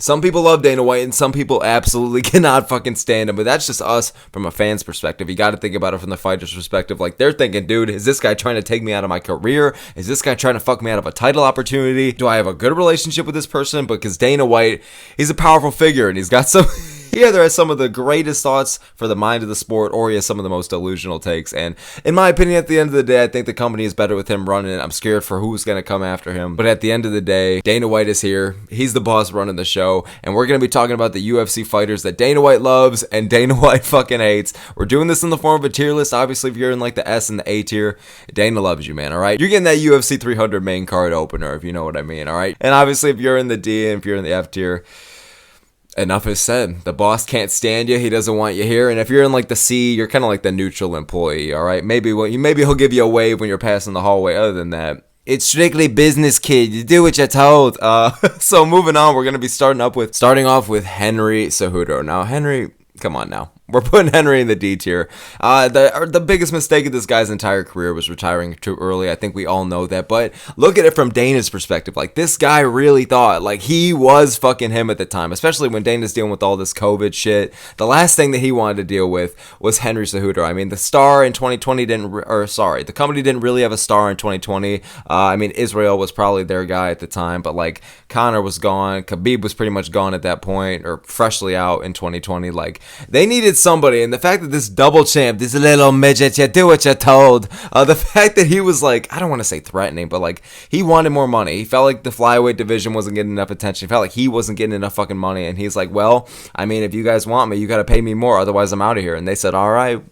Some people love Dana White and some people absolutely cannot fucking stand him, but that's just us from a fan's perspective. You got to think about it from the fighter's perspective. Like, they're thinking, dude, is this guy trying to take me out of my career? Is this guy trying to fuck me out of a title opportunity? Do I have a good relationship with this person? Because Dana White, he's a powerful figure and he's got some... He either has some of the greatest thoughts for the mind of the sport, or he has some of the most delusional takes. And in my opinion, at the end of the day, I think the company is better with him running it. I'm scared for who's going to come after him. But at the end of the day, Dana White is here. He's the boss running the show. And we're going to be talking about the UFC fighters that Dana White loves and Dana White fucking hates. We're doing this in the form of a tier list. Obviously, if you're in like the S and the A tier, Dana loves you, man, all right? You're getting that UFC 300 main card opener, if you know what I mean, all right? And obviously, if you're in the D and if you're in the F tier, enough is said. The boss can't stand you. He doesn't want you here. And if you're in like the C, you're kind of like the neutral employee, all right? Maybe he'll give you a wave when you're passing the hallway. Other than that, it's strictly business, kid. You do what you're told. So moving on, we're going to be starting off with Henry Cejudo. Now, Henry, come on now. We're putting Henry in the D tier. The biggest mistake of this guy's entire career was retiring too early. I think we all know that. But look at it from Dana's perspective. Like, this guy really thought, like, he was fucking him at the time. Especially when Dana's dealing with all this COVID shit. The last thing that he wanted to deal with was Henry Cejudo. I mean, the star in 2020 the company didn't really have a star in 2020. I mean, Israel was probably their guy at the time. But, like, Conor was gone. Khabib was pretty much gone at that point. Or freshly out in 2020. Like, they needed somebody, and the fact that this double champ, this little midget, you do what you're told, the fact that he was like, I don't want to say threatening, but like, he wanted more money. He felt like the flyweight division wasn't getting enough attention. He felt like he wasn't getting enough fucking money, and he's like, well, I mean, if you guys want me, you got to pay me more, otherwise I'm out of here. And they said, all right,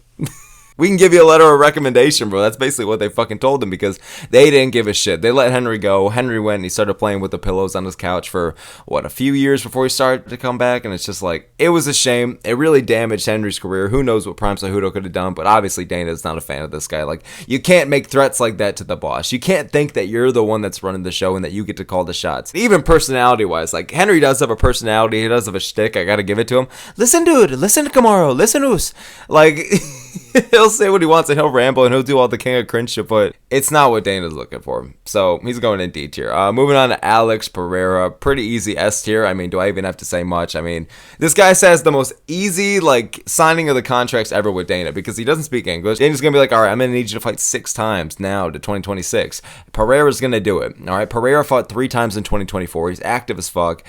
we can give you a letter of recommendation, bro. That's basically what they fucking told him, because they didn't give a shit. They let Henry go. Henry went and he started playing with the pillows on his couch for, a few years before he started to come back. And it's just like, it was a shame. It really damaged Henry's career. Who knows what Prime Cejudo could have done, but obviously Dana's not a fan of this guy. Like, you can't make threats like that to the boss. You can't think that you're the one that's running the show and that you get to call the shots. Even personality-wise, like, Henry does have a personality. He does have a shtick. I gotta give it to him. Listen, dude. Listen, Kamaru. Listen, Us. Like... He'll say what he wants and he'll ramble and he'll do all the king of cringe shit, but it's not what Dana's looking for. So he's going in D tier. Moving on to Alex Pereira. Pretty easy S tier. I mean, do I even have to say much? I mean, this guy says the most easy, like, signing of the contracts ever with Dana, because he doesn't speak English. Dana's going to be like, all right, I'm going to need you to fight 6 times now to 2026. Pereira's going to do it. All right, Pereira fought 3 times in 2024. He's active as fuck.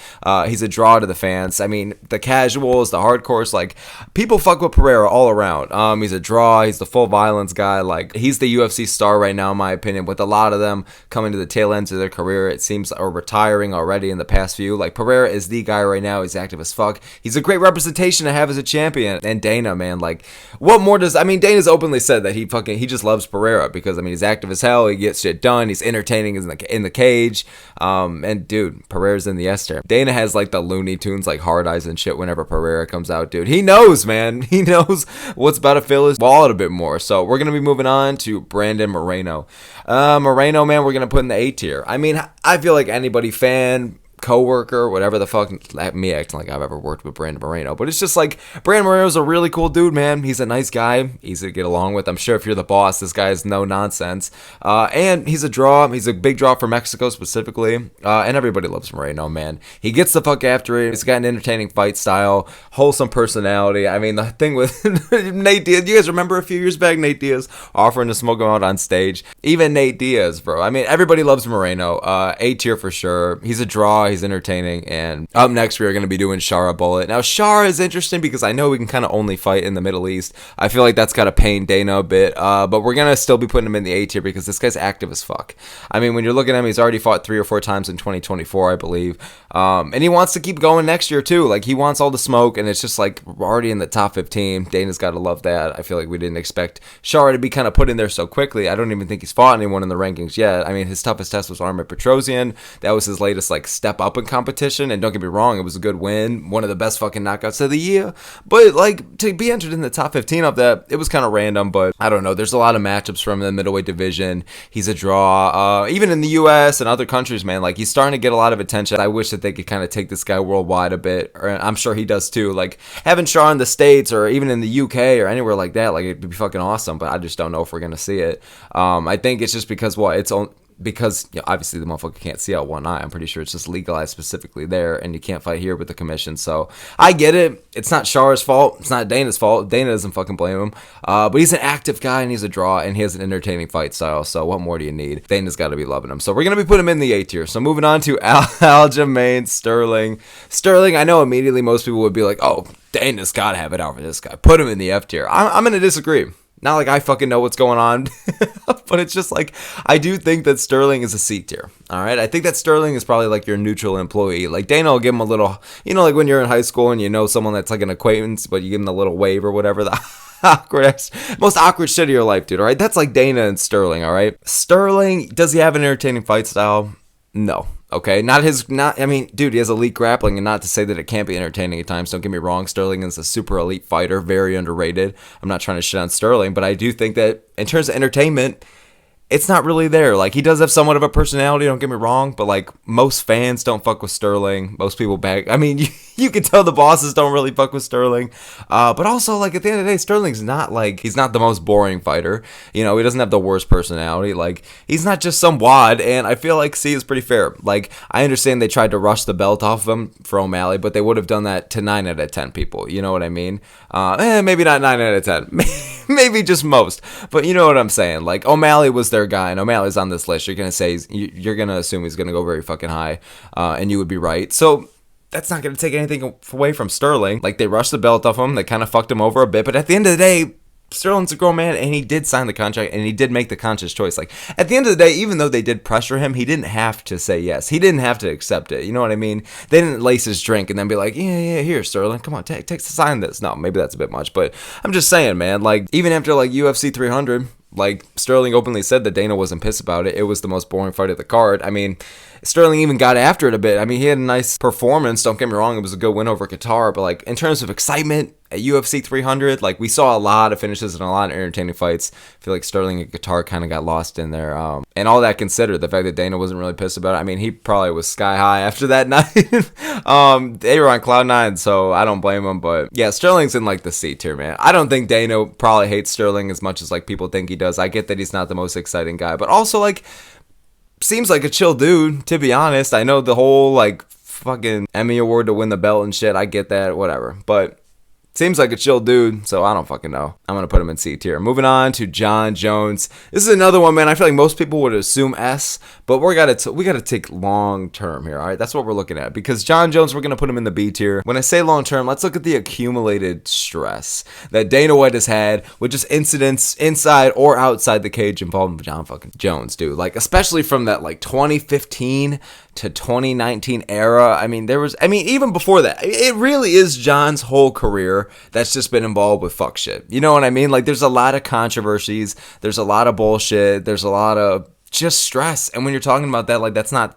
He's a draw to the fans. I mean, the casuals, the hardcores, like, people fuck with Pereira all around. He's a draw. He's the full violence guy. Like, he's the UFC star right now, in my opinion, with a lot of them coming to the tail ends of their career, it seems, or retiring already in the past few. Like, Pereira is the guy right now. He's active as fuck. He's a great representation to have as a champion. And Dana, man, like, what more does... I mean, Dana's openly said that he just loves Pereira because, I mean, he's active as hell. He gets shit done. He's entertaining in the cage. And, dude, Pereira's in the S tier. Dana has, like, the Looney Tunes, like, hard eyes and shit whenever Pereira comes out, dude. He knows, man. He knows what's about to fill his wallet a bit more. So we're going to be moving on to Brandon Moreno. Moreno, man, we're going to put in the A tier. I mean, I feel like anybody, fan, coworker, whatever the fuck, me acting like I've ever worked with Brandon Moreno, but it's just like, Brandon Moreno's a really cool dude, man. He's a nice guy, easy to get along with. I'm sure if you're the boss, this guy is no nonsense, and he's a draw. He's a big draw for Mexico specifically, and everybody loves Moreno, man. He gets the fuck after it. He's got an entertaining fight style, wholesome personality. I mean, the thing with Nate Diaz, you guys remember a few years back, Nate Diaz offering to smoke him out on stage? Even Nate Diaz, bro. I mean, everybody loves Moreno. A tier for sure. He's a draw. He's entertaining. And up next, we are going to be doing Shara Bullet. Now, Shara is interesting because I know we can kind of only fight in the Middle East. I feel like that's got to pain Dana a bit, but we're going to still be putting him in the A tier because this guy's active as fuck. I mean, when you're looking at him, he's already fought 3 or 4 times in 2024, I believe. And he wants to keep going next year, too. Like, he wants all the smoke, and it's just like, we're already in the top 15. Dana's got to love that. I feel like we didn't expect Shara to be kind of put in there so quickly. I don't even think he's fought anyone in the rankings yet. I mean, his toughest test was Armin Petrosyan. That was his latest, like, step up in competition, and don't get me wrong, it was a good win, one of the best fucking knockouts of the year, but like, to be entered in the top 15 of that, it was kind of random. But I don't know, there's a lot of matchups from the middleweight division. He's a draw, even in the US and other countries, man. Like, he's starting to get a lot of attention. I wish that they could kind of take this guy worldwide a bit, or I'm sure he does too. Like, having Shara in the States or even in the UK or anywhere like that, like, it'd be fucking awesome, but I just don't know if we're gonna see it. I think it's just because because obviously the motherfucker can't see out one eye. I'm pretty sure it's just legalized specifically there, and you can't fight here with the commission. So I get it. It's not Shara's fault. It's not Dana's fault. Dana doesn't fucking blame him. But he's an active guy, and he's a draw, and he has an entertaining fight style. So what more do you need? Dana's got to be loving him. So we're going to be putting him in the A tier. So moving on to Aljamain Sterling. Sterling, I know immediately most people would be like, oh, Dana's got to have it out for this guy. Put him in the F tier. I'm going to disagree. Not like I fucking know what's going on, but it's just like, I do think that Sterling is a C tier, all right? I think that Sterling is probably like your neutral employee. Like Dana will give him a little, like when you're in high school and you know someone that's like an acquaintance, but you give him a little wave or whatever, the most awkward shit of your life, dude, all right? That's like Dana and Sterling, all right? Sterling, does he have an entertaining fight style? No. Okay, dude, he has elite grappling, and not to say that it can't be entertaining at times. Don't get me wrong, Sterling is a super elite fighter, very underrated. I'm not trying to shit on Sterling, but I do think that in terms of entertainment, it's not really there. Like, he does have somewhat of a personality, don't get me wrong, but like most fans don't fuck with Sterling. Most people you can tell the bosses don't really fuck with Sterling. But also, like, at the end of the day, Sterling's not like, he's not the most boring fighter. He doesn't have the worst personality. Like, he's not just some wad, and I feel like C is pretty fair. Like, I understand they tried to rush the belt off of him for O'Malley, but they would have done that to 9 out of 10 people. You know what I mean? Maybe not 9 out of 10. Maybe just most. But you know what I'm saying? Like, O'Malley was their guy, and O'Malley's on this list. You're gonna say you're gonna assume he's gonna go very fucking high, and you would be right. So that's not gonna take anything away from Sterling. Like, they rushed the belt off him, they kind of fucked him over a bit, but at the end of the day, Sterling's a grown man, and he did sign the contract, and he did make the conscious choice. Like, at the end of the day, even though they did pressure him, he didn't have to say yes. He didn't have to accept it. You know what I mean? They didn't lace his drink and then be like, yeah, here, Sterling, come on, take sign this. No, maybe that's a bit much, but I'm just saying, man, like, even after, like, UFC 300, like, Sterling openly said that Dana wasn't pissed about it. It was the most boring fight of the card. I mean, Sterling even got after it a bit. I mean, he had a nice performance. Don't get me wrong. It was a good win over Qatar. But, like, in terms of excitement at UFC 300, like, we saw a lot of finishes and a lot of entertaining fights. I feel like Sterling and Qatar kind of got lost in there. And all that considered, the fact that Dana wasn't really pissed about it. I mean, he probably was sky high after that night. They were on cloud 9, so I don't blame him. But, yeah, Sterling's in, like, the C tier, man. I don't think Dana probably hates Sterling as much as, like, people think he does. I get that he's not the most exciting guy. But also, like, seems like a chill dude, to be honest. I know the whole, like, fucking Emmy Award to win the belt and shit. I get that, whatever. But seems like a chill dude, so I don't fucking know. I'm going to put him in C tier. Moving on to Jon Jones. This is another one, man. I feel like most people would assume S, but we got to take long term here, all right? That's what we're looking at. Because Jon Jones, we're going to put him in the B tier. When I say long term, let's look at the accumulated stress that Dana White has had with just incidents inside or outside the cage involving Jon fucking Jones, dude. Like, especially from that, like, 2015 to 2019 era. I mean, even before that, it really is Jon's whole career that's just been involved with fuck shit. You know what I mean? Like, there's a lot of controversies, there's a lot of bullshit, there's a lot of just stress. And when you're talking about that, like, that's not,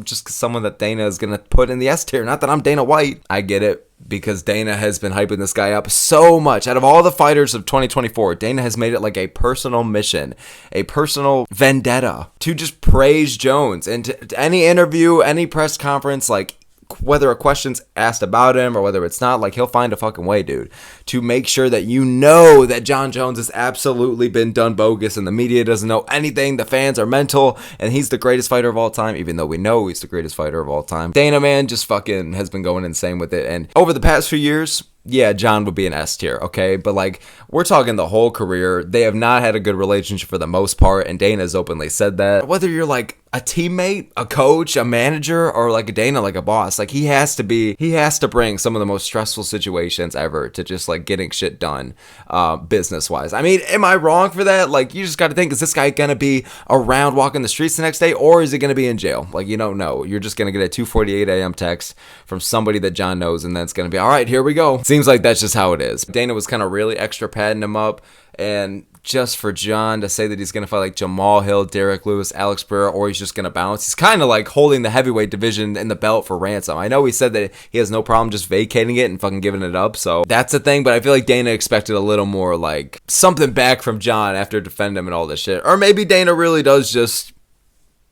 just someone that Dana is gonna put in the S tier. Not that I'm Dana White. I get it, because Dana has been hyping this guy up so much. Out of all the fighters of 2024, Dana has made it like a personal mission, a personal vendetta to just praise Jones. And to any interview, any press conference, like, whether a question's asked about him or whether it's not, like, he'll find a fucking way, dude, to make sure that you know that Jon Jones has absolutely been done bogus and the media doesn't know anything. The fans are mental and he's the greatest fighter of all time, even though we know he's the greatest fighter of all time. Dana, man, just fucking has been going insane with it. And over the past few years, yeah, Jon would be an S tier, okay? But, like, we're talking the whole career. They have not had a good relationship for the most part, and Dana's openly said that. Whether you're, like, a teammate, a coach, a manager, or, like, a Dana, like a boss, like, he has to bring some of the most stressful situations ever to just, like, getting shit done business-wise. I mean, am I wrong for that? Like, you just got to think, is this guy going to be around walking the streets the next day, or is he going to be in jail? Like, you don't know. You're just going to get a 2:48 a.m. text from somebody that Jon knows, and then it's going to be, all right, here we go. Seems like that's just how it is. Dana was kind of really extra padding him up, and just for Jon to say that he's going to fight like Jamal Hill, Derek Lewis, Alex Pereira, or he's just going to bounce, he's kind of like holding the heavyweight division in the belt for ransom. I know he said that he has no problem just vacating it and fucking giving it up, so that's the thing, but I feel like Dana expected a little more, like, something back from Jon after defending him and all this shit. Or maybe Dana really does just,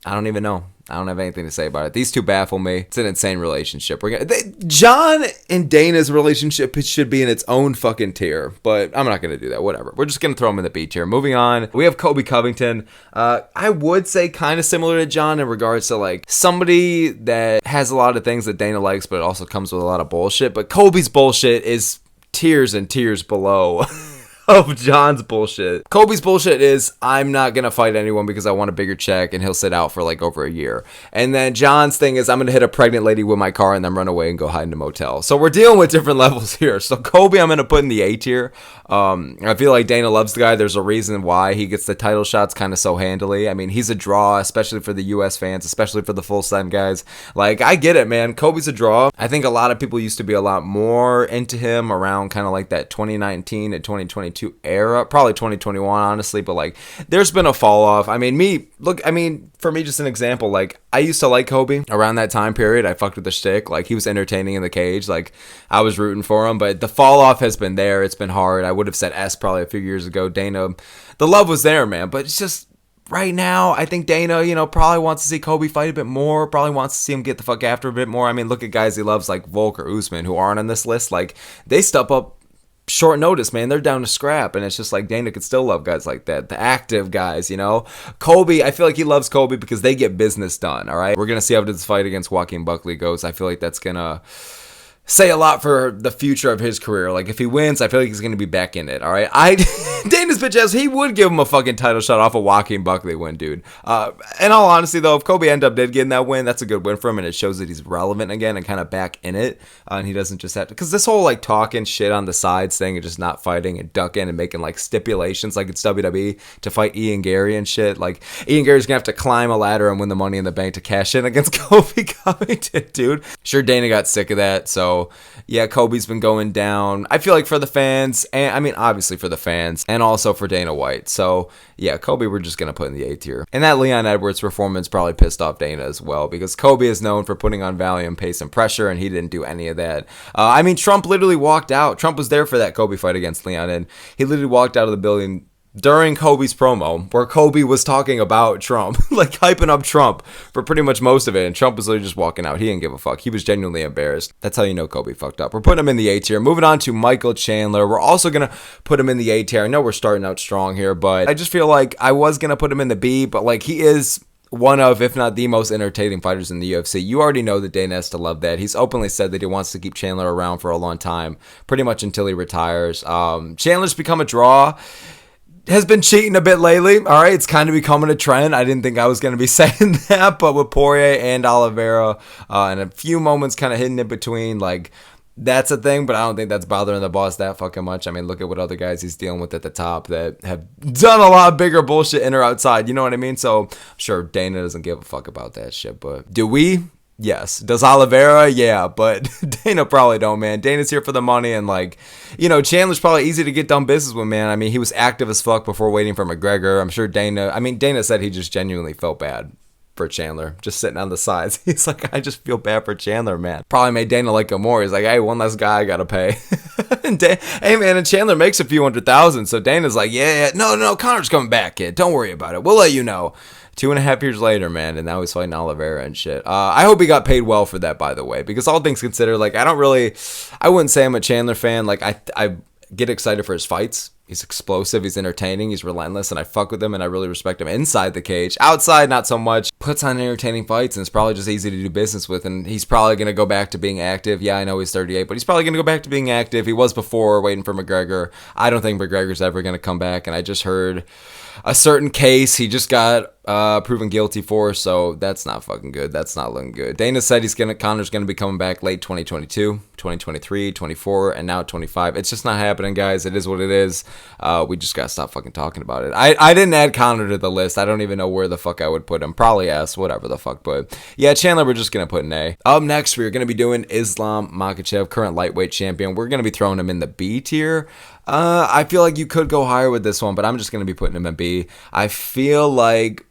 I don't even know. I don't have anything to say about it. These two baffle me. It's an insane relationship. Jon and Dana's relationship should be in its own fucking tier, but I'm not going to do that. Whatever. We're just going to throw them in the B tier. Moving on, we have Colby Covington. I would say kind of similar to Jon in regards to like somebody that has a lot of things that Dana likes, but it also comes with a lot of bullshit. But Colby's bullshit is tiers and tiers below of Jon's bullshit. Colby's bullshit is, I'm not gonna fight anyone because I want a bigger check, and he'll sit out for like over a year. And then Jon's thing is, I'm gonna hit a pregnant lady with my car and then run away and go hide in a motel. So we're dealing with different levels here. So Colby, I'm gonna put in the A tier. I feel like Dana loves the guy. There's a reason why he gets the title shots kind of so handily. I mean, he's a draw, especially for the US fans, especially for the full-time guys. Like, I get it, man. Colby's a draw. I think a lot of people used to be a lot more into him around kind of like that 2019 and 2022 era, probably 2021 honestly, but like there's been a fall off. I mean, for me, just an example, like I used to like Colby around that time period. I fucked with the shtick. Like, he was entertaining in the cage. Like, I was rooting for him, but the fall off has been there. It's been hard. I would have said S probably a few years ago. Dana, the love was there, man, but it's just right now, I think Dana, probably wants to see Colby fight a bit more, probably wants to see him get the fuck after a bit more. I mean, look at guys he loves like Volk or Usman who aren't on this list. Like, they step up short notice, man. They're down to scrap, and it's just like Dana could still love guys like that, the active guys. Colby, I feel like he loves Colby because they get business done. All right, we're gonna see how this fight against Joaquin Buckley goes. I feel like that's gonna say a lot for the future of his career. Like, if he wins, I feel like he's going to be back in it, all right? Dana's bitch ass, he would give him a fucking title shot off a Joaquin Buckley win, dude. In all honesty, though, if Colby did get that win, that's a good win for him, and it shows that he's relevant again and kind of back in it, and he doesn't just have to, because this whole, like, talking shit on the sides thing and just not fighting and ducking and making, like, stipulations like it's WWE to fight Ian Gary and shit. Like, Ian Gary's going to have to climb a ladder and win the Money in the Bank to cash in against Colby Covington, dude. Sure, Dana got sick of that, so yeah, Colby's been going down. I feel like for the fans, and I mean, obviously for the fans, and also for Dana White. So yeah, Colby we're just going to put in the A tier. And that Leon Edwards performance probably pissed off Dana as well, because Colby is known for putting on volume, pace, and pressure, and he didn't do any of that. I mean, Trump literally walked out. Trump was there for that Colby fight against Leon, and he literally walked out of the building during Colby's promo, where Colby was talking about Trump, like hyping up Trump for pretty much most of it, and Trump was literally just walking out. He didn't give a fuck. He was genuinely embarrassed. That's how you know Colby fucked up. We're putting him in the A tier. Moving on to Michael Chandler. We're also going to put him in the A tier. I know we're starting out strong here, but I just feel like I was going to put him in the B, but like he is one of, if not the most entertaining fighters in the UFC. You already know that Dana has to love that. He's openly said that he wants to keep Chandler around for a long time, pretty much until he retires. Chandler's become a draw. Has been cheating a bit lately. All right, it's kind of becoming a trend. I didn't think I was going to be saying that, but with Poirier and Oliveira, and a few moments kind of hidden in between, like, that's a thing, but I don't think that's bothering the boss that fucking much. I mean, look at what other guys he's dealing with at the top that have done a lot bigger bullshit in or outside. You know what I mean? So I'm sure Dana doesn't give a fuck about that shit, but do we? Yes. Does Oliveira? Yeah, but Dana probably don't, man. Dana's here for the money, and like, Chandler's probably easy to get done business with, man. I mean, he was active as fuck before waiting for McGregor. I'm sure Dana said he just genuinely felt bad for Chandler, just sitting on the sides. He's like, I just feel bad for Chandler, man. Probably made Dana like him more. He's like, hey, one less guy I gotta pay. Hey, man, and Chandler makes a few $100,000, so Dana's like, yeah, no, Connor's coming back, kid. Don't worry about it. We'll let you know. 2.5 years later, man, and now he's fighting Oliveira and shit. I hope he got paid well for that, by the way, because all things considered, like, I wouldn't say I'm a Chandler fan. Like, I get excited for his fights. He's explosive, he's entertaining, he's relentless, and I fuck with him, and I really respect him inside the cage. Outside, not so much. Puts on entertaining fights, and it's probably just easy to do business with, and he's probably going to go back to being active. Yeah, I know he's 38, but he's probably going to go back to being active. He was before, waiting for McGregor. I don't think McGregor's ever going to come back, and I just heard a certain case he just got proven guilty for, so that's not fucking good. That's not looking good. Dana said Connor's going to be coming back late 2022, 2023, 24, and now 25. It's just not happening, guys. It is what it is. We just got to stop fucking talking about it. I didn't add Connor to the list. I don't even know where the fuck I would put him. Probably S, whatever the fuck, but yeah, Chandler, we're just going to put an A. Up next, we're going to be doing Islam Makhachev, current lightweight champion. We're going to be throwing him in the B tier. I feel like you could go higher with this one, but I'm just going to be putting him in B. I feel like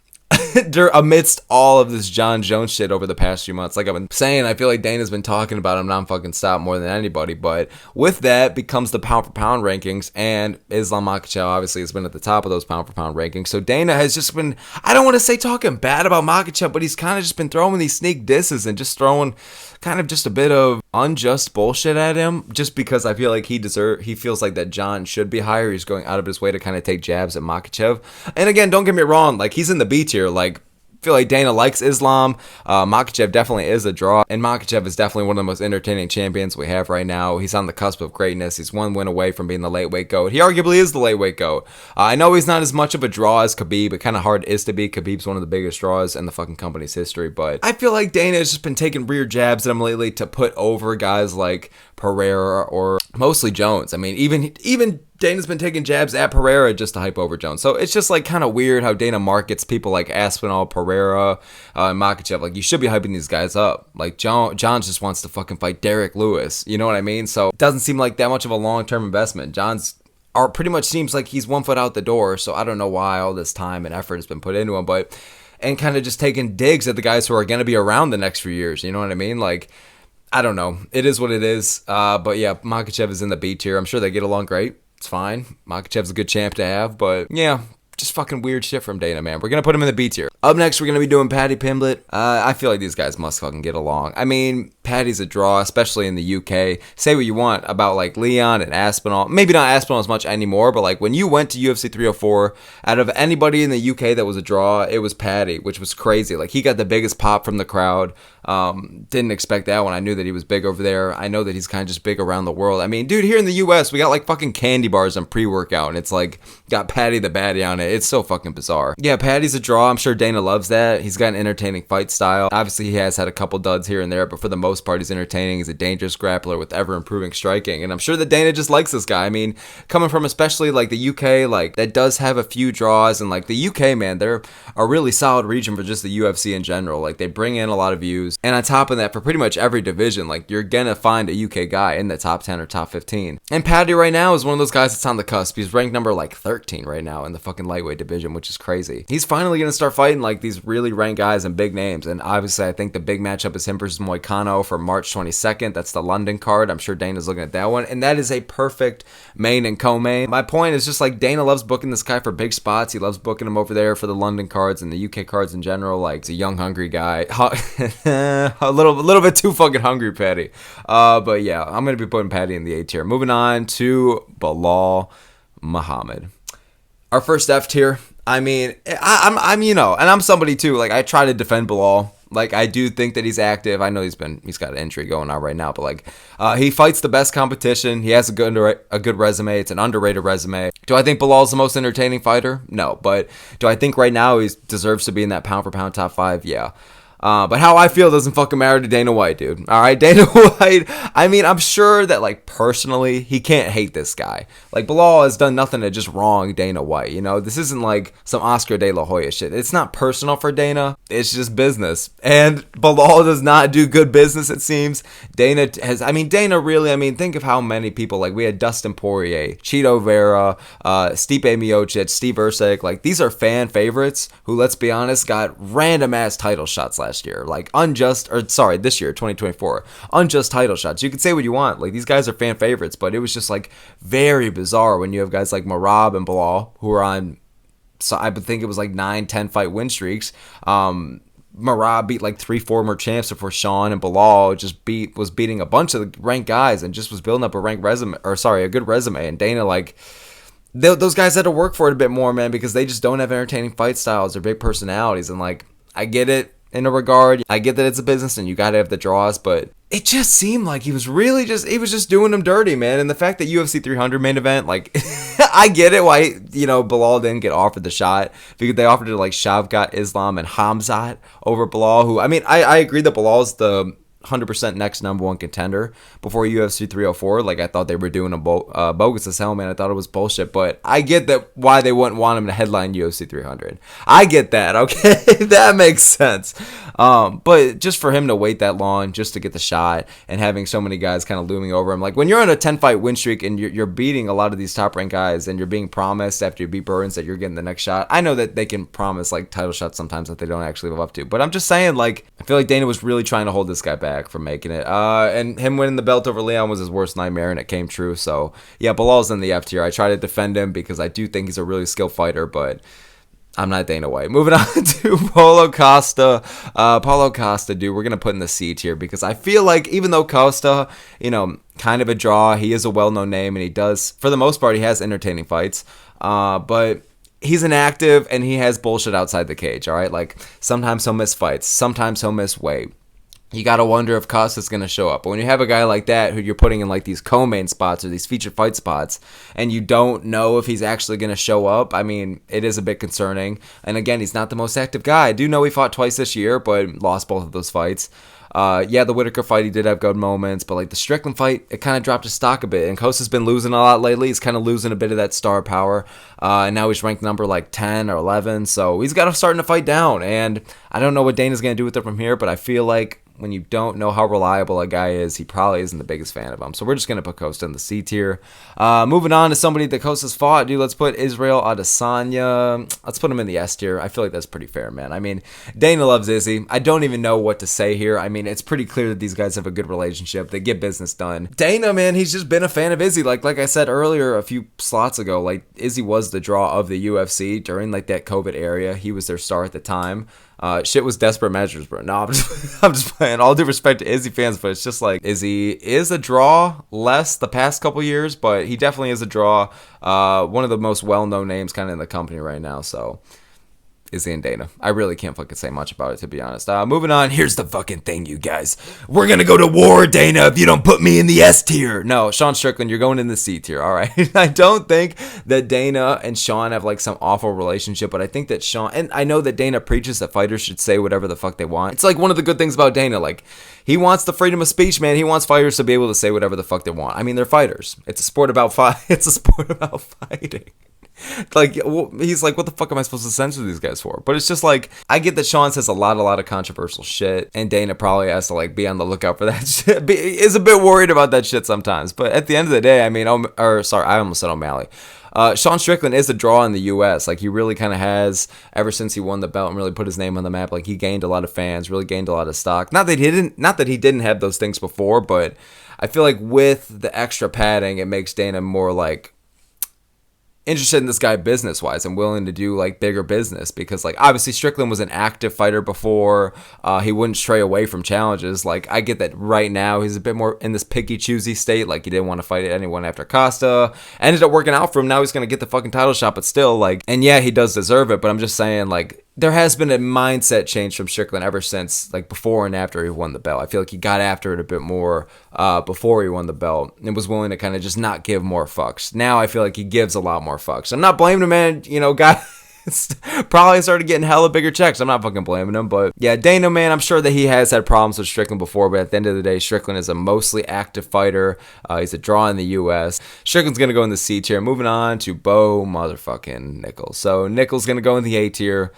amidst all of this Jon Jones shit over the past few months. Like I've been saying, I feel like Dana's been talking about him non-fucking-stop more than anybody. But with that becomes the pound-for-pound rankings, and Islam Makhachev obviously has been at the top of those pound-for-pound rankings. So Dana has just been, I don't want to say talking bad about Makhachev, but he's kind of just been throwing these sneak disses and just throwing kind of just a bit of unjust bullshit at him, just because I feel like he feels like that Jon should be higher. He's going out of his way to kind of take jabs at Makhachev. And again, don't get me wrong, like he's in the B tier. Like, I feel like Dana likes Islam. Makhachev definitely is a draw, and Makhachev is definitely one of the most entertaining champions we have right now. He's on the cusp of greatness. He's one win away from being the lightweight GOAT. He arguably is the lightweight GOAT. I know he's not as much of a draw as Khabib, but kind of hard is to be. Khabib's one of the biggest draws in the fucking company's history, but I feel like Dana has just been taking rear jabs at him lately to put over guys like Pereira or mostly Jones. I mean, even Dana's been taking jabs at Pereira just to hype over Jones. So it's just like kind of weird how Dana markets people like Aspinall, Pereira, and Makhachev. Like, you should be hyping these guys up. Like, Jon just wants to fucking fight Derek Lewis. You know what I mean? So it doesn't seem like that much of a long-term investment. Jon's pretty much seems like he's 1 foot out the door. So I don't know why all this time and effort has been put into him. And kind of just taking digs at the guys who are going to be around the next few years. You know what I mean? Like, I don't know. It is what it is. But yeah, Makhachev is in the B tier. I'm sure they get along great. It's fine. Makhachev's a good champ to have, but yeah, just fucking weird shit from Dana, man. We're going to put him in the B tier. Up next, we're going to be doing Paddy Pimblett. I feel like these guys must fucking get along. I mean, Paddy's a draw, especially in the UK. Say what you want about like Leon and Aspinall. Maybe not Aspinall as much anymore, but like when you went to UFC 304, out of anybody in the UK that was a draw, it was Paddy, which was crazy. Like, he got the biggest pop from the crowd. Didn't expect that when I knew that he was big over there. I know that he's kind of just big around the world. I mean, dude, here in the US, we got like fucking candy bars on pre-workout, and it's like got Paddy the Baddie on it. It's so fucking bizarre. Yeah, Paddy's a draw. I'm sure Dana loves that. He's got an entertaining fight style. Obviously, he has had a couple duds here and there, but for the most part, he's entertaining. He's a dangerous grappler with ever-improving striking, and I'm sure that Dana just likes this guy. I mean, coming from especially like the UK, like that does have a few draws, and like the UK, man, they're a really solid region for just the UFC in general. Like, they bring in a lot of views, and on top of that, for pretty much every division, like, you're gonna find a UK guy in the top 10 or top 15. And Paddy right now is one of those guys that's on the cusp. He's ranked number like 13 right now in the fucking lightweight division, which is crazy. He's finally gonna start fighting like these really ranked guys and big names, and obviously I think the big matchup is him versus Moicano for March 22nd. That's the London card. I'm sure Dana's looking at that one, and that is a perfect main and co-main. My point is just like Dana loves booking this guy for big spots. He loves booking him over there for the London cards and the UK cards in general. Like, he's a young, hungry guy. A little bit too fucking hungry, Paddy. But yeah, I'm gonna be putting Paddy in the A tier. Moving on to Belal Muhammad, our first F tier. I mean, I'm you know, and I'm somebody too. Like, I try to defend Belal. Like, I do think that he's active. I know he's got an injury going on right now, but like, he fights the best competition. He has a good resume. It's an underrated resume. Do I think Belal's the most entertaining fighter? No, but do I think right now he deserves to be in that pound for pound top 5? Yeah. But how I feel doesn't fucking matter to Dana White, dude. All right, Dana White. I mean, I'm sure that, like, personally, he can't hate this guy. Like, Belal has done nothing to just wrong Dana White. You know, this isn't like some Oscar De La Hoya shit. It's not personal for Dana. It's just business. And Belal does not do good business, it seems. Dana really, think of how many people, like, we had Dustin Poirier, Cheeto Vera, Stipe Miocic, Steve Erceg. Like, these are fan favorites who, let's be honest, got random ass title shots last year. Like, this year, 2024. Unjust title shots. You can say what you want. Like, these guys are fan favorites, but it was just, like, very bizarre when you have guys like Merab and Belal who are on, so I think it was like 9-10 fight win streaks. Merab beat like 3 former champs before Sean, and Belal was beating a bunch of ranked guys and just was building up a good resume. And Dana, like, those guys had to work for it a bit more, man, because they just don't have entertaining fight styles or big personalities. And like, I get it in a regard. I get that it's a business and you gotta have the draws, but it just seemed like he was just doing them dirty, man. And the fact that UFC 300 main event, like, I get it why, Belal didn't get offered the shot, because they offered it to like Shavkat, Islam, and Hamzat over Belal, who, I mean, I agree that Belal's the 100% next number one contender before UFC 304. Like, I thought they were doing a bogus as hell, man. I thought it was bullshit, but I get that why they wouldn't want him to headline UFC 300. I get that, okay? That makes sense. But just for him to wait that long just to get the shot and having so many guys kind of looming over him, like when you're on a 10-fight win streak and you're beating a lot of these top-ranked guys and you're being promised after you beat Burns that you're getting the next shot. I know that they can promise like title shots sometimes that they don't actually live up to, but I'm just saying, like, I feel like Dana was really trying to hold this guy back from making it. And him winning the belt over Leon was his worst nightmare, and it came true. So yeah, Belal's in the F tier. I try to defend him because I do think he's a really skilled fighter, but I'm not Dana White. Moving on to Paulo Costa. Paulo Costa, dude, we're going to put in the C tier because I feel like even though Costa, kind of a draw, he is a well-known name and he does, for the most part, he has entertaining fights. But he's inactive and he has bullshit outside the cage, all right? Like, sometimes he'll miss fights. Sometimes he'll miss weight. You got to wonder if Costa's going to show up. But when you have a guy like that who you're putting in like these co-main spots or these featured fight spots and you don't know if he's actually going to show up, I mean, it is a bit concerning. And again, he's not the most active guy. I do know he fought twice this year, but lost both of those fights. The Whitaker fight, he did have good moments, but like the Strickland fight, it kind of dropped his stock a bit. And Costa's been losing a lot lately. He's kind of losing a bit of that star power. And now he's ranked number like 10 or 11. So he's got to start to fight down. And I don't know what Dana's going to do with it from here, but I feel like when you don't know how reliable a guy is, he probably isn't the biggest fan of him. So we're just going to put Costa in the C tier. Moving on to somebody that Costa's fought, dude, let's put Israel Adesanya. Let's put him in the S tier. I feel like that's pretty fair, man. I mean, Dana loves Izzy. I don't even know what to say here. I mean, it's pretty clear that these guys have a good relationship. They get business done. Dana, man, he's just been a fan of Izzy. Like I said earlier, a few slots ago, like Izzy was the draw of the UFC during like that COVID era. He was their star at the time. Shit was desperate measures, bro. No, I'm just playing. All due respect to Izzy fans, but it's just like Izzy is a draw less the past couple years, but he definitely is a draw. One of the most well-known names kind of in the company right now, so Izzy and Dana. I really can't fucking say much about it, to be honest. Moving on, here's the fucking thing, you guys. We're gonna go to war, Dana, if you don't put me in the S tier. No, Sean Strickland, you're going in the C tier, all right? I don't think that Dana and Sean have like some awful relationship, but I think that Sean, and I know that Dana preaches that fighters should say whatever the fuck they want. It's like one of the good things about Dana, like, he wants the freedom of speech, man. He wants fighters to be able to say whatever the fuck they want. I mean, they're fighters. It's a sport about It's a sport about fighting. Like, he's like, what the fuck am I supposed to censor these guys for? But it's just like, I get that Sean says a lot of controversial shit, and Dana probably has to like be on the lookout for that shit. Is a bit worried about that shit sometimes. But at the end of the day, I mean, I almost said O'Malley. Sean Strickland is a draw in the U.S. Like, he really kind of has, ever since he won the belt and really put his name on the map. Like, he gained a lot of fans, really gained a lot of stock. Not that he didn't have those things before, but I feel like with the extra padding, it makes Dana more like interested in this guy business-wise and willing to do like bigger business, because like obviously Strickland was an active fighter before. He wouldn't stray away from challenges. Like, I get that right now he's a bit more in this picky choosy state. Like, he didn't want to fight anyone after Costa. Ended up working out for him. Now he's going to get the fucking title shot, but still, like, and yeah, he does deserve it, but I'm just saying, like, there has been a mindset change from Strickland ever since, like, before and after he won the belt. I feel like he got after it a bit more before he won the belt and was willing to kind of just not give more fucks. Now I feel like he gives a lot more fucks. I'm not blaming him, man. Guy probably started getting hella bigger checks. I'm not fucking blaming him, but yeah, Dana, man, I'm sure that he has had problems with Strickland before, but at the end of the day, Strickland is a mostly active fighter. He's a draw in the U.S. Strickland's gonna go in the C tier. Moving on to Bo motherfucking Nickal. So Nickal's gonna go in the A tier.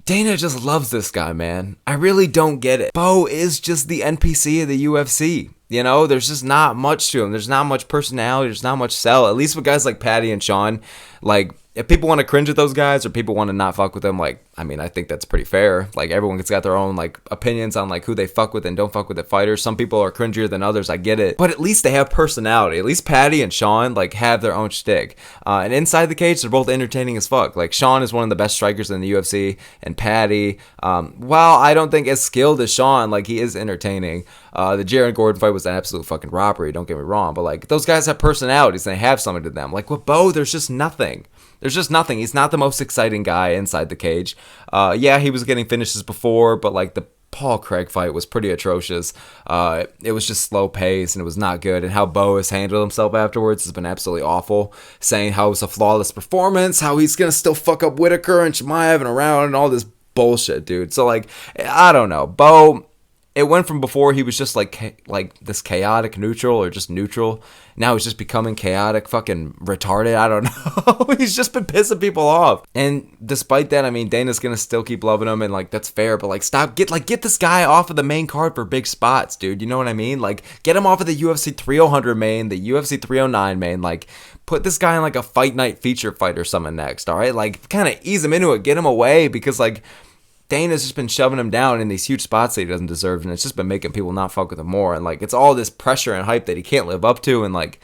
Dana just loves this guy, man. I really don't get it. Bo is just the NPC of the UFC. There's just not much to him. There's not much personality. There's not much sell. At least with guys like Paddy and Sean, like, if people want to cringe at those guys or people want to not fuck with them, like, I mean, I think that's pretty fair. Like, everyone's got their own, like, opinions on, like, who they fuck with and don't fuck with the fighters. Some people are cringier than others. I get it. But at least they have personality. At least Paddy and Sean, like, have their own shtick. And inside the cage, they're both entertaining as fuck. Like, Sean is one of the best strikers in the UFC. And Paddy, while I don't think as skilled as Sean, like, he is entertaining. The Jared Gordon fight was an absolute fucking robbery. Don't get me wrong. But, like, those guys have personalities and they have something to them. Like, with Bo, there's just nothing. There's just nothing. He's not the most exciting guy inside the cage. Yeah, he was getting finishes before, but like the Paul Craig fight was pretty atrocious. It was just slow pace and it was not good. And how Bo has handled himself afterwards has been absolutely awful. Saying how it was a flawless performance, how he's going to still fuck up Whitaker and Chimaev and around and all this bullshit, dude. So like, I don't know. Bo it went from before he was just like this chaotic neutral or just neutral. Now he's just becoming chaotic, fucking retarded. I don't know. He's just been pissing people off. And despite that, I mean, Dana's gonna still keep loving him, and like that's fair. But like, get this guy off of the main card for big spots, dude. You know what I mean? Like, get him off of the UFC 300 main, the UFC 309 main. Like, put this guy in like a fight night feature fight or something next. All right, like kind of ease him into it, get him away, because like Dana's just been shoving him down in these huge spots that he doesn't deserve, and it's just been making people not fuck with him more. And like, it's all this pressure and hype that he can't live up to. And like,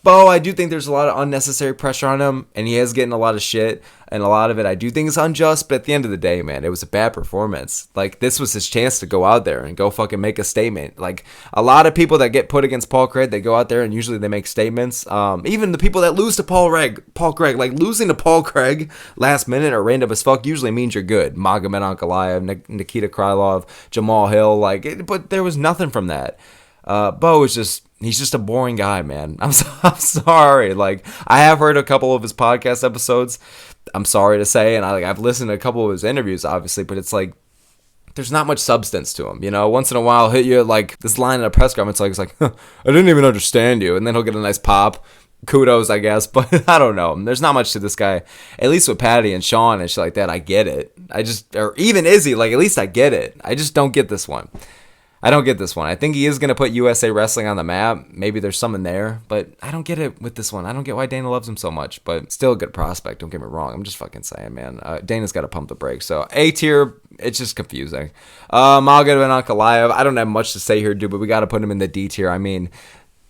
Bo, I do think there's a lot of unnecessary pressure on him, and he is getting a lot of shit, and a lot of it I do think is unjust. But at the end of the day, man, it was a bad performance. Like, this was his chance to go out there and go fucking make a statement. Like, a lot of people that get put against Paul Craig, they go out there and usually they make statements. Even the people that lose to Paul Craig, like losing to Paul Craig last minute or random as fuck usually means you're good. Magomed Ankalaev, Nikita Krylov, Jamal Hill, but there was nothing from that. Bo is he's just a boring guy, man. I'm sorry. Like, I have heard a couple of his podcast episodes, I'm sorry to say, and I've listened to a couple of his interviews, obviously, but it's like, there's not much substance to him, you know? Once in a while, he'll hit you like this line in a press conference, it's like, huh, I didn't even understand you, and then he'll get a nice pop. Kudos, I guess, but I don't know. There's not much to this guy. At least with Paddy and Sean and shit like that, I get it. Or even Izzy, like, at least I get it. I just don't get this one. I think he is going to put USA Wrestling on the map. Maybe there's something there, but I don't get it with this one. I don't get why Dana loves him so much, but still a good prospect. Don't get me wrong. I'm just fucking saying, man. Dana's got to pump the brakes. So A tier, it's just confusing. Magomed Ankalaev, I don't have much to say here, dude, but we got to put him in the D tier. I mean,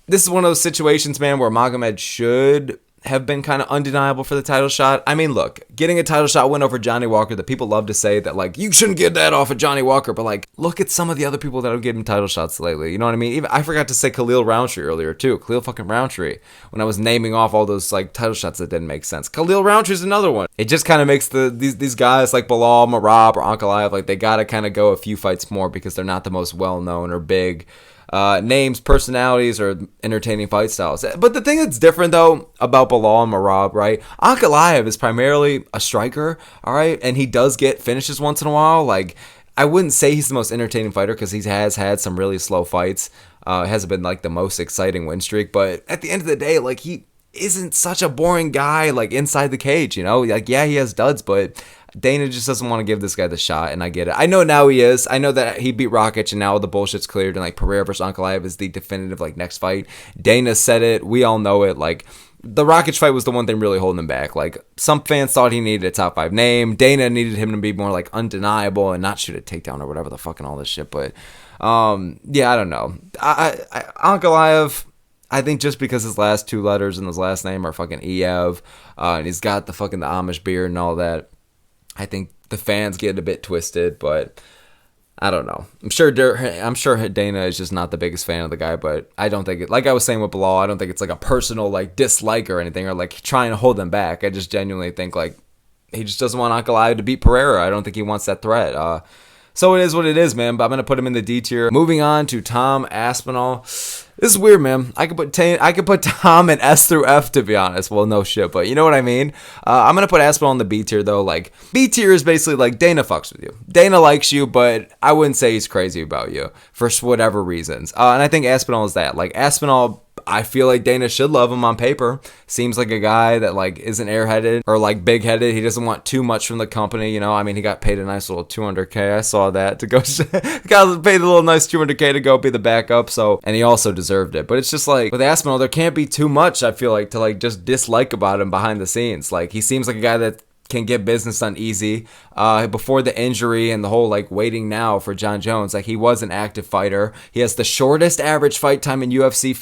this is one of those situations, man, where Magomed should have been kind of undeniable for the title shot. I mean, look, getting a title shot win over Johnny Walker, that people love to say that, like, you shouldn't get that off of Johnny Walker, but, like, look at some of the other people that have given title shots lately. You know what I mean? Even I forgot to say Khalil Roundtree earlier, too. Khalil fucking Roundtree, when I was naming off all those, like, title shots that didn't make sense. Khalil Rountree's another one. It just kind of makes these guys like Belal, Merab, or Ankalaev, like, they gotta kind of go a few fights more because they're not the most well-known or big names, personalities, or entertaining fight styles. But the thing that's different, though, about Belal and Merab, right? Ankalaev is primarily a striker, all right? And he does get finishes once in a while. Like, I wouldn't say he's the most entertaining fighter because he has had some really slow fights. It hasn't been, like, the most exciting win streak. But at the end of the day, like, he isn't such a boring guy, like, inside the cage, you know? Like, yeah, he has duds, but Dana just doesn't want to give this guy the shot, and I get it. I know now he is. I know that he beat Rakic, and now the bullshit's cleared, and like Pereira versus Ankalaev is the definitive like next fight. Dana said it. We all know it. Like, the Rakic fight was the one thing really holding him back. Like, some fans thought he needed a top 5 name. Dana needed him to be more like undeniable and not shoot a takedown or whatever the fuck and all this shit. But yeah, I don't know. Ankalaev, I think just because his last 2 letters in his last name are fucking Ev, and he's got the Amish beard and all that, I think the fans get a bit twisted, but I don't know. I'm sure Dana is just not the biggest fan of the guy, but I don't think it, like I was saying with Belal, I don't think it's like a personal like dislike or anything, or like trying to hold them back. I just genuinely think like he just doesn't want Ankalaev to beat Pereira. I don't think he wants that threat. So it is what it is, man, but I'm going to put him in the D tier. Moving on to Tom Aspinall. This is weird, man. I could put Tom in S through F, to be honest. Well, no shit, but you know what I mean? I'm going to put Aspinall in the B tier, though. Like, B tier is basically like Dana fucks with you. Dana likes you, but I wouldn't say he's crazy about you for whatever reasons. And I think Aspinall is that. Like, Aspinall, I feel like Dana should love him on paper. Seems like a guy that like isn't airheaded or like big-headed. He doesn't want too much from the company, you know. I mean, he got paid a nice little $200K. I saw that to go. Got paid a little nice $200K to go be the backup. So, and he also deserved it. But it's just like with Aspinall, there can't be too much. I feel like to like just dislike about him behind the scenes. Like, he seems like a guy that can get business done easy. Before the injury and the whole like waiting now for Jon Jones, like, he was an active fighter. He has the shortest average fight time in UFC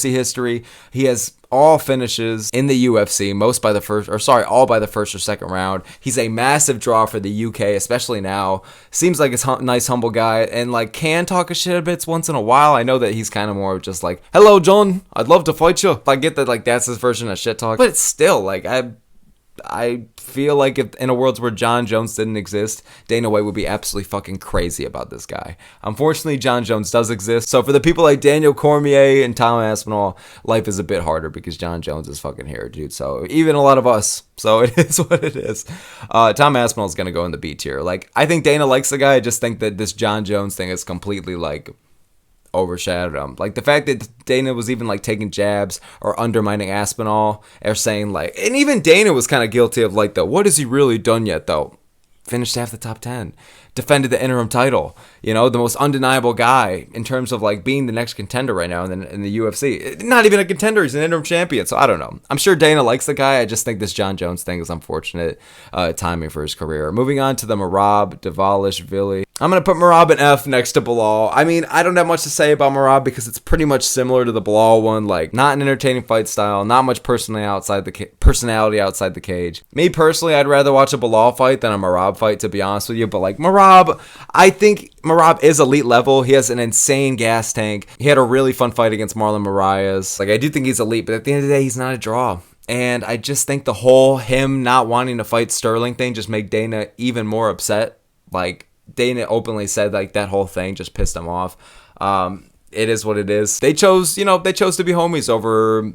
history. He has all finishes in the UFC, all by the first or second round. He's a massive draw for the UK, especially now. Seems like he's nice, humble guy, and like can talk a shit a bit once in a while. I know that he's kind of more just like, hello, John, I'd love to fight you. I get that, like, that's his version of shit talk, but it's still like, I feel like if in a world where Jon Jones didn't exist, Dana White would be absolutely fucking crazy about this guy. Unfortunately, Jon Jones does exist. So for the people like Daniel Cormier and Tom Aspinall, life is a bit harder because Jon Jones is fucking here, dude. So even a lot of us. So it is what it is. Tom Aspinall is going to go in the B tier. Like, I think Dana likes the guy. I just think that this Jon Jones thing is completely, like, overshadowed him. Like, the fact that Dana was even, like, taking jabs or undermining Aspinall or saying, like, and even Dana was kind of guilty of, like, what has he really done yet, though? Finished half the top 10. Defended the interim title. You know, the most undeniable guy in terms of, like, being the next contender right now in the UFC. Not even a contender. He's an interim champion. So, I don't know. I'm sure Dana likes the guy. I just think this Jon Jones thing is unfortunate timing for his career. Moving on to the Merab Dvalishvili. I'm going to put Merab and F next to Belal. I mean, I don't have much to say about Merab because it's pretty much similar to the Belal one. Like, not an entertaining fight style, not much personality outside the cage. Me personally, I'd rather watch a Belal fight than a Merab fight, to be honest with you. But, like, Merab, I think Merab is elite level. He has an insane gas tank. He had a really fun fight against Marlon Moraes. Like, I do think he's elite, but at the end of the day, he's not a draw. And I just think the whole him not wanting to fight Sterling thing just made Dana even more upset. Like, Dana openly said, like, that whole thing just pissed him off. It is what it is. They chose to be homies over,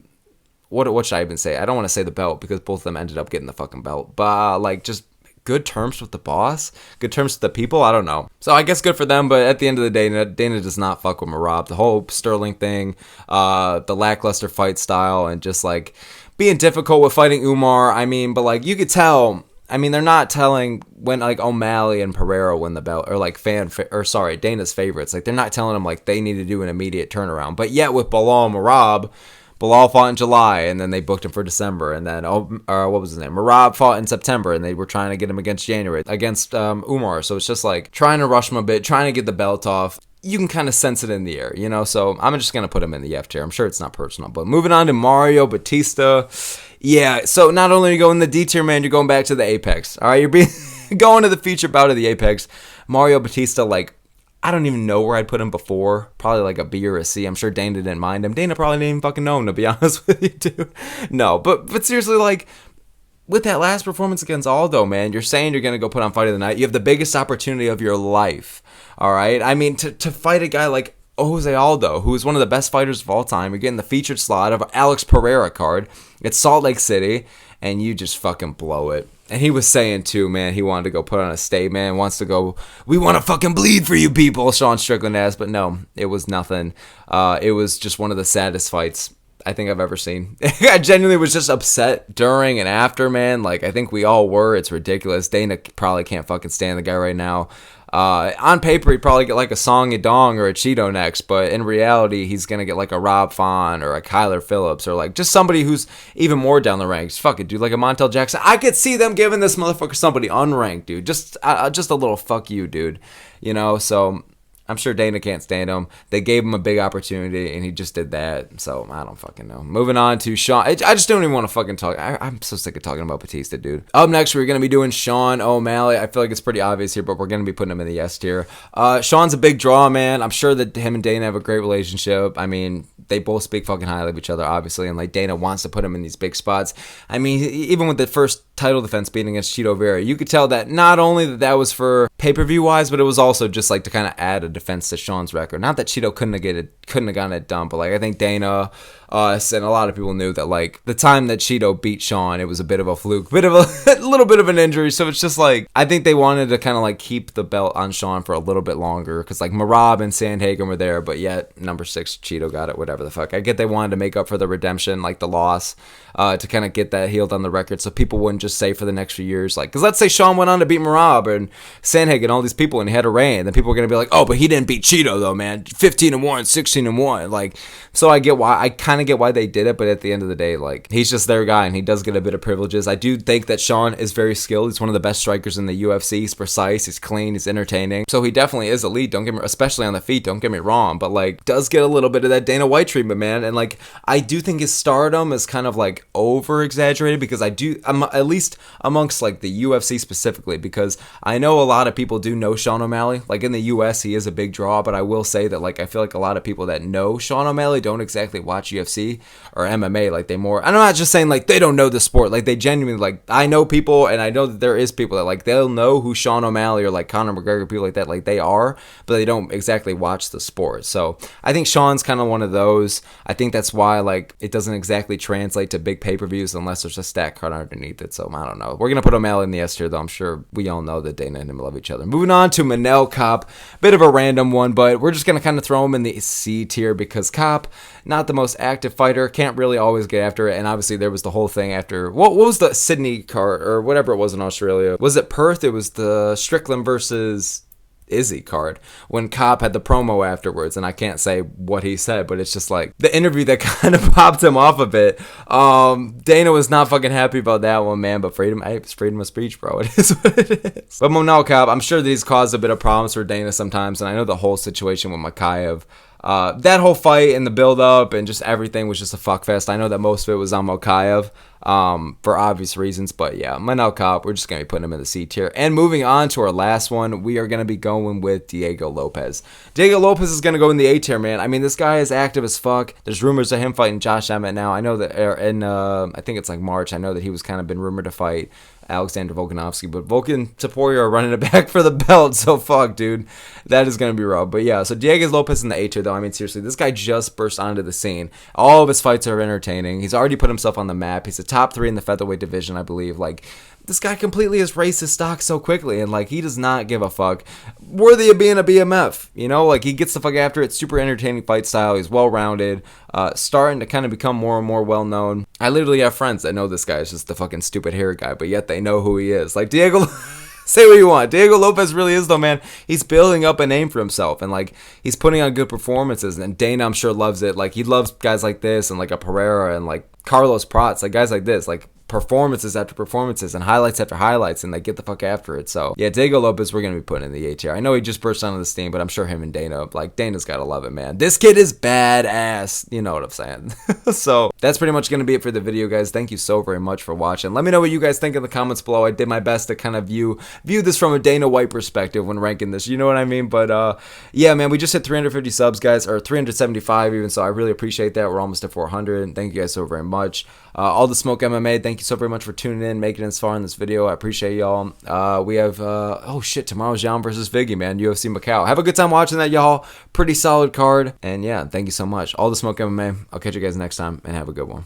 what should I even say? I don't want to say the belt because both of them ended up getting the fucking belt. But, like, just good terms with the boss, good terms with the people, I don't know. So I guess good for them, but at the end of the day, Dana does not fuck with Merab. The whole Sterling thing, the lackluster fight style, and just, like, being difficult with fighting Umar. I mean, but, like, you could tell. I mean, they're not telling when, like, O'Malley and Pereira win the belt, or, like, Dana's favorites. Like, they're not telling them, like, they need to do an immediate turnaround. But yet, with Belal and Merab, Belal fought in July, and then they booked him for December. And then, what was his name? Merab fought in September, and they were trying to get him against Umar. So it's just, like, trying to rush him a bit, trying to get the belt off. You can kind of sense it in the air, you know? So I'm just going to put him in the F tier. I'm sure it's not personal. But moving on to Mario Bautista. Yeah, so not only are you going in the D tier, man, you're going back to the Apex. All right, you're going to the feature bout of the Apex. Mario Bautista, like, I don't even know where I'd put him before. Probably like a B or a C. I'm sure Dana didn't mind him. Dana probably didn't even fucking know him, to be honest with you, dude. No, but seriously, like, with that last performance against Aldo, man, you're saying you're going to go put on Fight of the Night. You have the biggest opportunity of your life, all right? I mean, to fight a guy like Jose Aldo, who is one of the best fighters of all time. You're getting the featured slot of Alex Pereira card. It's Salt Lake City, and you just fucking blow it. And he was saying, too, man, he wanted to go put on a statement, wants to go, we want to fucking bleed for you people, Sean Strickland asked. But no, it was nothing. It was just one of the saddest fights I think I've ever seen. I genuinely was just upset during and after, man. Like, I think we all were. It's ridiculous. Dana probably can't fucking stand the guy right now. On paper, he'd probably get like a Song Yadong or a Cheeto next, but in reality, he's going to get like a Rob Font or a Kyler Phillips or like just somebody who's even more down the ranks. Fuck it, dude, like a Montel Jackson. I could see them giving this motherfucker somebody unranked, dude. Just a little fuck you, dude. You know, so I'm sure Dana can't stand him. They gave him a big opportunity, and he just did that. So, I don't fucking know. Moving on to Sean. I just don't even want to fucking talk. I'm so sick of talking about Bautista, dude. Up next, we're going to be doing Sean O'Malley. I feel like it's pretty obvious here, but we're going to be putting him in the S tier. Sean's a big draw, man. I'm sure that him and Dana have a great relationship. I mean, they both speak fucking highly of each other, obviously, and like Dana wants to put him in these big spots. I mean, even with the first title defense beating against Chito Vera, you could tell that not only that was for pay-per-view wise, but it was also just like to kind of add a defense to Sean's record. Not that Chito couldn't have gotten it done, but like I think Dana, us, and a lot of people knew that like the time that Chito beat Sean, it was a bit of a fluke, a little bit of an injury. So it's just like I think they wanted to kind of like keep the belt on Sean for a little bit longer because like Merab and Sandhagen were there, but yet number 6 Chito got it. Whatever the fuck. I get they wanted to make up for the redemption, like the loss, to kind of get that healed on the record, so people wouldn't just say for the next few years, like, because let's say Sean went on to beat Merab and Sandhagen, all these people, and he had a reign, then people were gonna be like, oh, but he didn't beat Chito though, man. 15-1, 16-1, like. So I kind of get why they did it, but at the end of the day, like, he's just their guy, and he does get a bit of privileges. I do think that Sean is very skilled. He's one of the best strikers in the UFC. He's precise, he's clean, he's entertaining. So he definitely is elite. Don't get me, especially on the feet. Don't get me wrong, but like, does get a little bit of that Dana White treatment, man. And like, I do think his stardom is kind of like over exaggerated because I'm at least least amongst like the UFC specifically, because I know a lot of people do know Sean O'Malley. Like in the US, he is a big draw, but I will say that like I feel like a lot of people that know Sean O'Malley don't exactly watch UFC or MMA. Like they more, I'm not just saying like they don't know the sport. Like they genuinely, like I know people, and I know that there is people that like they'll know who Sean O'Malley or like Conor McGregor, people like that, like they are, but they don't exactly watch the sport. So I think Sean's kind of one of those. I think that's why like it doesn't exactly translate to big pay-per-views unless there's a stat card underneath it. So I don't know. We're gonna put O'Malley in the S tier though. I'm sure we all know that Dana and him love each other. Moving on to Manel Kape, bit of a random one, but we're just gonna kind of throw him in the C tier because Kape, not the most active fighter, can't really always get after it. And obviously there was the whole thing after what was the Sydney card or whatever it was in Australia? Was it Perth? It was the Strickland versus Izzy card when Kape had the promo afterwards, and I can't say what he said, but it's just like the interview that kind of popped him off a bit. Dana was not fucking happy about that one, man, but freedom of speech, bro. It is what it is. But Manel Kape, I'm sure that he's caused a bit of problems for Dana sometimes, and I know the whole situation with Makhachev, that whole fight and the build up and just everything was just a fuckfest. I know that most of it was on Makhachev, for obvious reasons, but yeah, Manel Kape, we're just going to be putting him in the C tier. And moving on to our last one, we are going to be going with Diego Lopes. Diego Lopes is going to go in the A tier, man. I mean, this guy is active as fuck. There's rumors of him fighting Josh Emmett now. I know that in, I think it's like March, I know that he was kind of been rumored to fight Alexander Volkanovski, but Volkan Topuria are running it back for the belt, so fuck, dude. That is going to be rough. But yeah, so Diego Lopes in the A tier, though. I mean, seriously, this guy just burst onto the scene. All of his fights are entertaining. He's already put himself on the map. He's a top 3 in the featherweight division, I believe. Like, this guy completely has raised his stock so quickly, and like he does not give a fuck. Worthy of being a BMF, you know, like he gets the fuck after it. Super entertaining fight style. He's well rounded, starting to kind of become more and more well known. I literally have friends that know this guy is just the fucking stupid hair guy, but yet they know who he is. Like Diego. Say what you want. Diego Lopes really is, though, man. He's building up a name for himself, and like he's putting on good performances. And Dana, I'm sure, loves it. Like he loves guys like this, and like a Pereira, and like Carlos Prats, like guys like this, like performances after performances and highlights after highlights, and they get the fuck after it. So yeah, Diego Lopes, we're gonna be putting in the A tier. I know he just burst onto the steam, but I'm sure him and Dana, like Dana's gotta love it, man. This kid is badass. You know what I'm saying? So that's pretty much gonna be it for the video, guys. Thank you so very much for watching. Let me know what you guys think in the comments below. I did my best to kind of view this from a Dana White perspective when ranking this. You know what I mean? But yeah, man, we just hit 350 subs, guys, or 375 even. So I really appreciate that. We're almost at 400. And thank you guys so very much. All the Smoke MMA, thank you so very much for tuning in, making it this far in this video. I appreciate y'all. We have, oh shit, tomorrow's Jon versus Viggy, man. UFC Macau. Have a good time watching that, y'all. Pretty solid card. And yeah, thank you so much. All the Smoke MMA. I'll catch you guys next time, and have a good one.